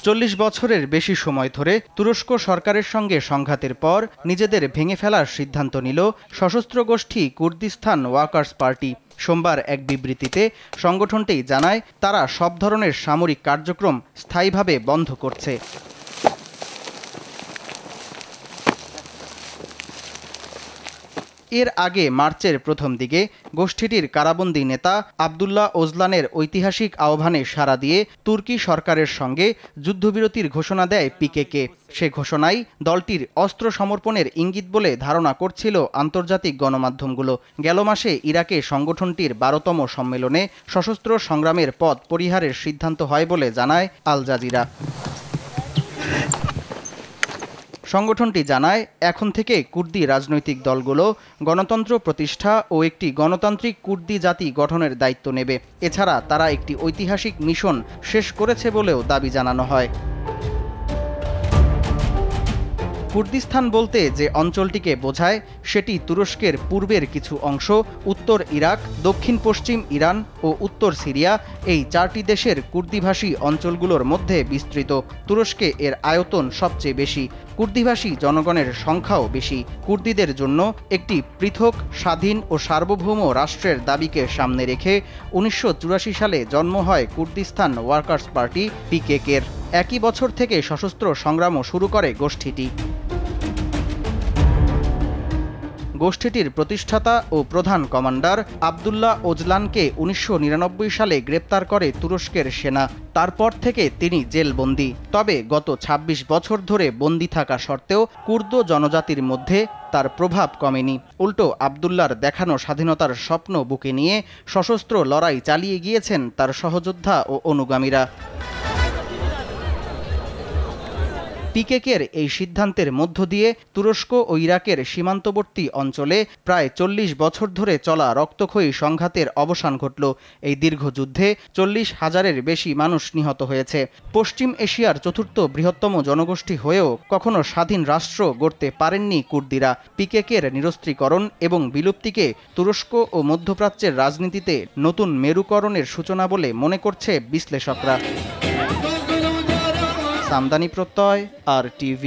40 বছরের বেশি সময় ধরে তুরস্ক সরকারের সঙ্গে সংঘাতের পর নিজেদের ভেঙে ফেলার সিদ্ধান্ত নিল সশস্ত্র গোষ্ঠী কুর্দিস্তান ওয়ার্কার্স পার্টি। সোমবার এক বিবৃতিতে সংগঠনটি জানায় তারা সব ধরনের সামরিক কার্যক্রম স্থায়ীভাবে বন্ধ করছে। এর আগে মার্চের প্রথম দিকে গোষ্ঠীটির কারাবন্দী নেতা আবদুল্লাহ ওজলানের ঐতিহাসিক আহ্বানে সাড়া দিয়ে তুর্কি সরকারের সঙ্গে যুদ্ধবিরতির ঘোষণা দেয় পিকেকে। সে ঘোষণাই দলটির অস্ত্র সমর্পণের ইঙ্গিত বলে ধারণা করছিল আন্তর্জাতিক গণমাধ্যমগুলো। গেল মাসে ইরাকে সংগঠনটির 12তম সম্মেলনে সশস্ত্র সংগ্রামের পথ পরিহারের সিদ্ধান্ত হয় বলে জানায় আল জাজিরা। সংগঠনটি জানায় এখন থেকে কুর্দি রাজনৈতিক দলগুলো গণতন্ত্র প্রতিষ্ঠা ও একটি গণতান্ত্রিক কুর্দি জাতি গঠনের দায়িত্ব নেবে। এছাড়া তারা একটি ঐতিহাসিক মিশন শেষ করেছে বলেও দাবি জানানো হয়। কুর্দিস্তান বলতে যে অঞ্চলটিকে বোঝায় সেটি তুরস্কের পূর্বের কিছু অংশ, উত্তর ইরাক, দক্ষিণ পশ্চিম ইরান ও উত্তর সিরিয়া, এই 4টি দেশের কুর্দিভাষী অঞ্চলগুলোর মধ্যে বিস্তৃত। তুরস্কে এর আয়তন সবচেয়ে বেশি, কুর্দিভাষী জনগণের সংখ্যাও বেশি। কুর্দিদের জন্য একটি পৃথক, স্বাধীন ও সার্বভৌম রাষ্ট্রের দাবিকে সামনে রেখে 1984 সালে জন্ম হয় কুর্দিস্তান ওয়ার্কার্স পার্টি পিকেকের। একই বছর থেকে সশস্ত্র সংগ্রামও শুরু করে গোষ্ঠীটি। গোষ্ঠীটির প্রতিষ্ঠাতা ও প্রধান কমান্ডার আবদুল্লাহ ওজলানকে 1999 সালে গ্রেপ্তার করে তুরস্কের সেনা। তারপর থেকে তিনি জেলবন্দি। তবে গত 26 বছর ধরে বন্দি থাকা সত্ত্বেও কুর্দ জনজাতির মধ্যে তার প্রভাব কমেনি। উল্টো আবদুল্লাহর দেখানো স্বাধীনতার স্বপ্ন বুকে নিয়ে সশস্ত্র লড়াই চালিয়ে গিয়েছেন তার সহযোদ্ধা ও অনুগামীরা। পিকেকের এই সিদ্ধান্তের মধ্য দিয়ে তুরস্ক ও ইরাকের সীমান্তবর্তী অঞ্চলে প্রায় 40 বছর ধরে চলা রক্তক্ষয়ী সংঘাতের অবসান ঘটল। এই দীর্ঘ যুদ্ধে 40,000-এর বেশি মানুষ নিহত হয়েছে। পশ্চিম এশিয়ার 4র্থ বৃহত্তম জনগোষ্ঠী হয়েও কখনো স্বাধীন রাষ্ট্র গড়তে পারেননি কুর্দিরা। পিকেকের নিরস্ত্রীকরণ এবং বিলুপ্তিকে তুরস্ক ও মধ্যপ্রাচ্যের রাজনীতিতে নতুন মেরুকরণের সূচনা বলে মনে করছে বিশ্লেষকরা। সামদানি প্রত্যয়, RTV।